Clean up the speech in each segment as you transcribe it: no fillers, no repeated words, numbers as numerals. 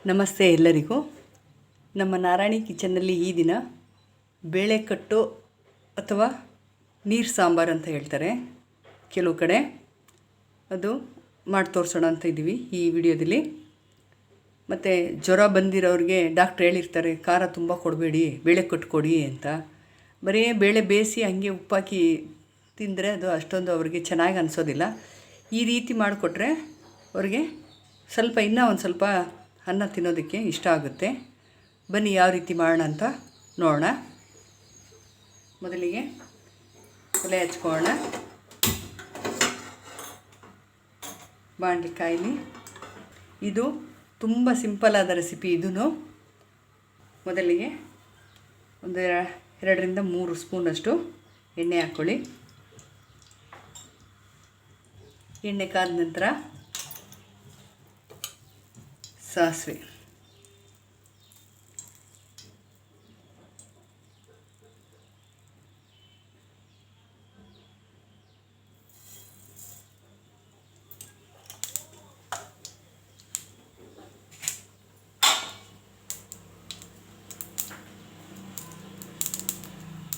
ನಮಸ್ತೆ ಎಲ್ಲರಿಗೂ. ನಮ್ಮ ನಾರಾಯಣಿ ಕಿಚನ್ನಲ್ಲಿ ಈ ದಿನ ಬೇಳೆ ಕಟ್ಟು ಅಥವಾ ನೀರು ಸಾಂಬಾರು ಅಂತ ಹೇಳ್ತಾರೆ ಕೆಲವು ಕಡೆ, ಅದು ಮಾಡಿ ತೋರಿಸೋಣ ಅಂತ ಇದ್ದೀವಿ ಈ ವಿಡಿಯೋದಲ್ಲಿ. ಮತ್ತು ಜ್ವರ ಬಂದಿರೋರಿಗೆ ಡಾಕ್ಟ್ರ್ ಹೇಳಿರ್ತಾರೆ ಖಾರ ತುಂಬ ಕೊಡಬೇಡಿ, ಬೇಳೆ ಕಟ್ಟು ಕೊಡಿ ಅಂತ. ಬರೀ ಬೇಳೆ ಬೇಯಿಸಿ ಹಂಗೆ ಉಪ್ಪಾಕಿ ತಿಂದರೆ ಅದು ಅಷ್ಟೊಂದು ಅವ್ರಿಗೆ ಚೆನ್ನಾಗಿ ಅನಿಸೋದಿಲ್ಲ. ಈ ರೀತಿ ಮಾಡಿಕೊಟ್ರೆ ಅವ್ರಿಗೆ ಸ್ವಲ್ಪ ಇನ್ನೂ ಒಂದು ಸ್ವಲ್ಪ ಅನ್ನ ತಿನ್ನೋದಕ್ಕೆ ಇಷ್ಟ ಆಗುತ್ತೆ. ಬನ್ನಿ ಯಾವ ರೀತಿ ಮಾಡೋಣ ಅಂತ ನೋಡೋಣ. ಮೊದಲಿಗೆ ಒಲೆ ಹಚ್ಕೊಳ್ಳೋಣ. ಬಾಣಲಿ ಕಾಯಿಲಿ. ಇದು ತುಂಬ ಸಿಂಪಲ್ ಆದ ರೆಸಿಪಿ. ಇದೂ ಮೊದಲಿಗೆ ಒಂದು 2ರಿಂದ 3 ಸ್ಪೂನಷ್ಟು ಎಣ್ಣೆ ಹಾಕ್ಕೊಳ್ಳಿ. ಎಣ್ಣೆ ಕಾದ ನಂತರ ಸಾಸಿವೆ,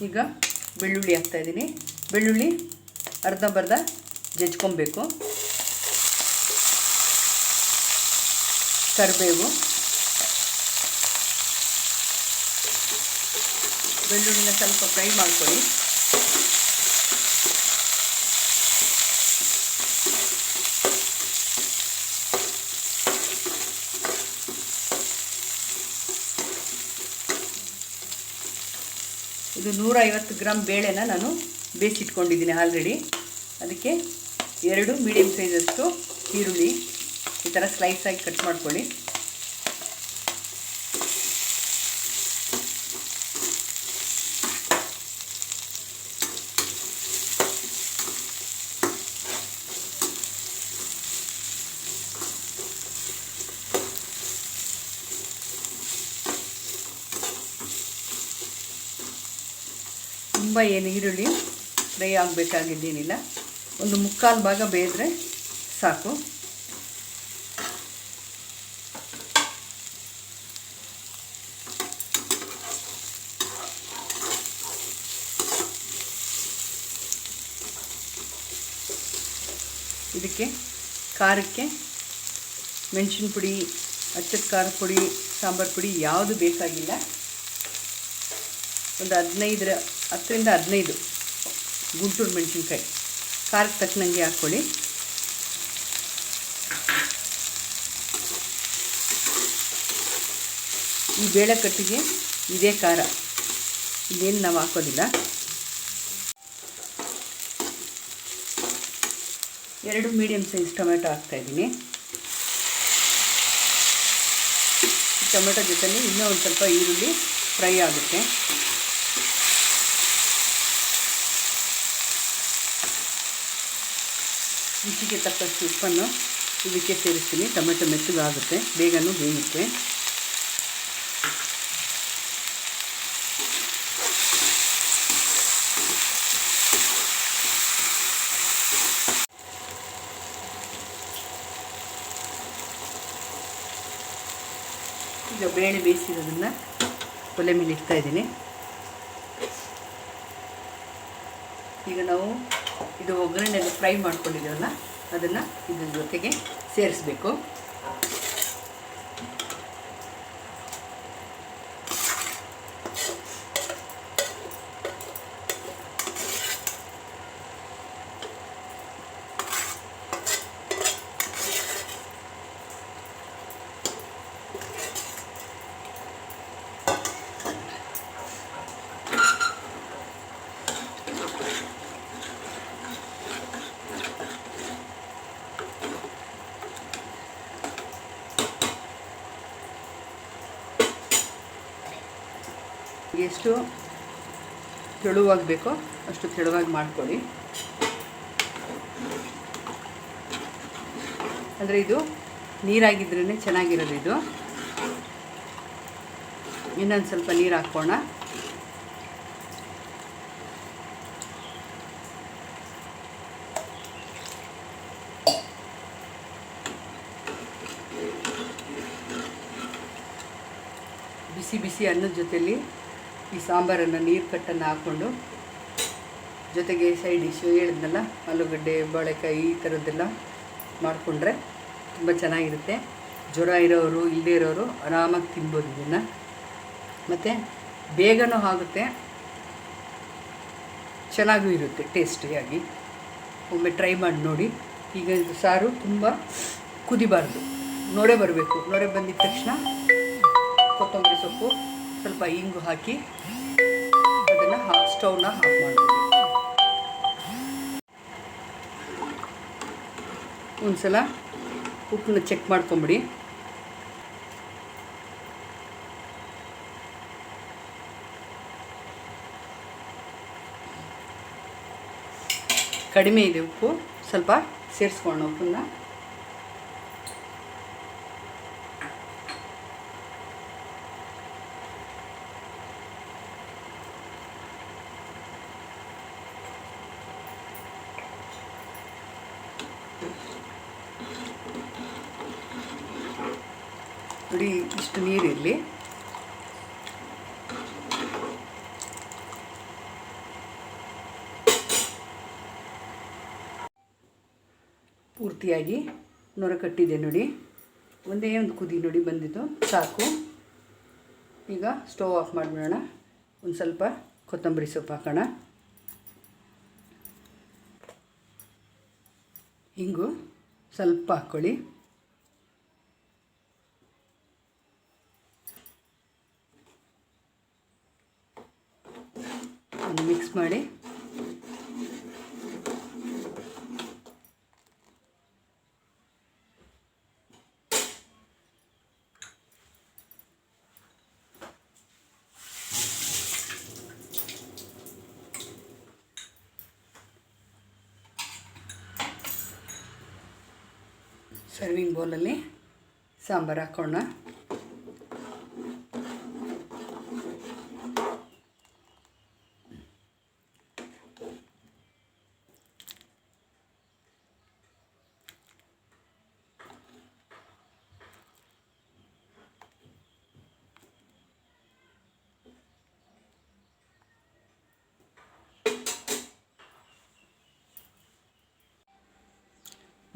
ಈಗ ಬೆಳ್ಳುಳ್ಳಿ ಹಾಕ್ತಾಯಿದ್ದೀನಿ. ಬೆಳ್ಳುಳ್ಳಿ ಅರ್ಧಂಬರ್ಧ ಜಜ್ಕೊಬೇಕು. ಕರಿಬೇವು, ಬೆಳ್ಳುಳ್ಳಿನ ಸ್ವಲ್ಪ ಫ್ರೈ ಮಾಡ್ಕೊಳ್ಳಿ. ಇದು 150 ಗ್ರಾಮ್ ಬೇಳೆನ ನಾನು ಬೇಯಿಸಿಟ್ಕೊಂಡಿದ್ದೀನಿ ಆಲ್ರೆಡಿ. ಅದಕ್ಕೆ 2 ಮೀಡಿಯಮ್ ಸೈಜಷ್ಟು ಈರುಳ್ಳಿ ಈ ಥರ ಸ್ಲೈಸಾಗಿ ಕಟ್ ಮಾಡ್ಕೊಳ್ಳಿ. ತುಂಬ ಏನು ಈರುಳ್ಳಿ ಫ್ರೈ ಆಗಬೇಕಾಗಿದ್ದೇನಿಲ್ಲ, ಒಂದು 3/4 ಭಾಗ ಬೇಯಿದ್ರೆ ಸಾಕು. ಇದಕ್ಕೆ ಖಾರಕ್ಕೆ ಮೆಣಸಿನ ಪುಡಿ, ಅಚ್ಚದ ಖಾರದ ಪುಡಿ, ಸಾಂಬಾರು ಪುಡಿ ಯಾವುದು ಬೇಕಾಗಿಲ್ಲ. ಒಂದು 10ರಿಂದ 15 ಗುಂಟೂರು ಮೆಣಸಿನ್ಕಾಯಿ ಖಾರಕ್ಕೆ ತಕ್ಕನಂಗೆ ಹಾಕ್ಕೊಳ್ಳಿ. ಈ ಬೇಳೆ ಕಟ್ಟಿಗೆ ಇದೇ ಖಾರ, ಇದೇನು ನಾವು ಹಾಕೋದಿಲ್ಲ. 2 ಮೀಡಿಯಮ್ ಸೈಜ್ ಟೊಮೆಟೊ ಹಾಕ್ತಾಯಿದ್ದೀನಿ. ಟೊಮೆಟೊ ಜೊತೆಲಿ ಇನ್ನೂ ಒಂದು ಸ್ವಲ್ಪ ಈರುಳ್ಳಿ ಫ್ರೈ ಆಗುತ್ತೆ. ರುಚಿಗೆ ತಕ್ಕಷ್ಟು ಉಪ್ಪನ್ನು ಇದಕ್ಕೆ ಸೇರಿಸ್ತೀನಿ. ಟೊಮೆಟೊ ಮೆತ್ತಗಾಗುತ್ತೆ, ಬೇಗನೂ ಬೇಯುತ್ತೆ. ಈಗ ಬೇಳೆ ಬೇಯಿಸಿರೋದನ್ನು ಒಲೆ ಮೇಲೆ ಇಡ್ತಾಯಿದ್ದೀನಿ. ಈಗ ನಾವು ಇದು ಒಗ್ಗರಣೆಯಲ್ಲಿ ಫ್ರೈ ಮಾಡ್ಕೊಂಡಿದ್ದೀವಲ್ಲ, ಅದನ್ನು ಇದ್ರ ಜೊತೆಗೆ ಸೇರಿಸಬೇಕು. ಎಷ್ಟು ತೆಳುವಾಗಬೇಕೋ ಅಷ್ಟು ತೆಳುವಾಗಿ ಮಾಡ್ಕೊಳ್ಳಿ. ಅಂದರೆ ಇದು ನೀರಾಗಿದ್ರೇ ಚೆನ್ನಾಗಿರೋದು. ಇದು ಇನ್ನೊಂದು ಸ್ವಲ್ಪ ನೀರು ಹಾಕ್ಕೋಣ. ಬಿಸಿ ಬಿಸಿ ಅನ್ನದ ಜೊತೆಯಲ್ಲಿ ಈ ಸಾಂಬಾರನ್ನು ನೀರು ಕಟ್ಟನ್ನು ಹಾಕ್ಕೊಂಡು, ಜೊತೆಗೆ ಸೈಡ್ ಡಿಶ್ಶು ಹೇಳಿದ್ನಲ್ಲ ಆಲೂಗಡ್ಡೆ, ಬಾಳೆಕಾಯಿ ಈ ಥರದ್ದೆಲ್ಲ ಮಾಡಿಕೊಂಡ್ರೆ ತುಂಬ ಚೆನ್ನಾಗಿರುತ್ತೆ. ಜ್ವರ ಇರೋರು ಇಲ್ಲದೇ ಇರೋರು ಆರಾಮಾಗಿ ತಿನ್ಬೋದು ಇದನ್ನು. ಮತ್ತು ಬೇಗನೂ ಆಗುತ್ತೆ, ಚೆನ್ನಾಗೂ ಇರುತ್ತೆ ಟೇಸ್ಟಿಯಾಗಿ. ಒಮ್ಮೆ ಟ್ರೈ ಮಾಡಿ ನೋಡಿ. ಈಗ ಇದು ಸಾರು ತುಂಬ ಕುದಿಬಾರ್ದು, ನೊರೆ ಬರಬೇಕು. ನೊರೆ ಬಂದಿದ ತಕ್ಷಣ ಕೊತ್ತಂಬರಿ ಸೊಪ್ಪು, ಸ್ವಲ್ಪ ಇಂಗು ಹಾಕಿ ಅದನ್ನು ಸ್ಟವ್ನ ಆಫ್ ಮಾಡಬೇಕು. ಒಂದು ಸಲ ಉಪ್ಪನ್ನ ಚೆಕ್ ಮಾಡ್ಕೊಂಬಿಡಿ. ಕಡಿಮೆ ಇದೆ ಉಪ್ಪು, ಸ್ವಲ್ಪ ಸೇರಿಸ್ಕೊಳ್ಳೋಣ ಉಪ್ಪನ್ನ. ನೋಡಿ, ಇಷ್ಟು ನೀರಿರಲಿ. ಪೂರ್ತಿಯಾಗಿ ನೊರ ಕಟ್ಟಿದೆ ನೋಡಿ. ಒಂದೇ ಒಂದು ಕುದಿ ನೋಡಿ ಬಂದಿದ್ದು ಸಾಕು. ಈಗ ಸ್ಟವ್ ಆಫ್ ಮಾಡಿಬಿಡೋಣ. ಒಂದು ಸ್ವಲ್ಪ ಕೊತ್ತಂಬರಿ ಸೊಪ್ಪು ಹಾಕೋಣ. ಹಿಂಗು ಸ್ವಲ್ಪ ಹಾಕ್ಕೊಳ್ಳಿ. ಮಿಕ್ಸ್ ಮಾಡಿ ಸರ್ವಿಂಗ್ ಬೌಲಲ್ಲಿ ಸಾಂಬಾರು ಹಾಕೋಣ.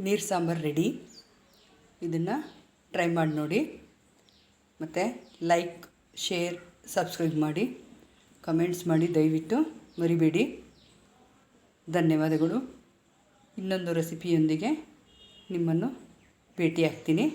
ನೀರು ಸಾಂಬಾರು ರೆಡಿ. ಇದನ್ನು ಟ್ರೈ ಮಾಡಿ ನೋಡಿ. ಮತ್ತು ಲೈಕ್, ಶೇರ್, ಸಬ್ಸ್ಕ್ರೈಬ್ ಮಾಡಿ, ಕಮೆಂಟ್ಸ್ ಮಾಡಿ ದಯವಿಟ್ಟು ಮರಿಬೇಡಿ. ಧನ್ಯವಾದಗಳು. ಇನ್ನೊಂದು ರೆಸಿಪಿಯೊಂದಿಗೆ ನಿಮ್ಮನ್ನು ಭೇಟಿಯಾಗ್ತೀನಿ.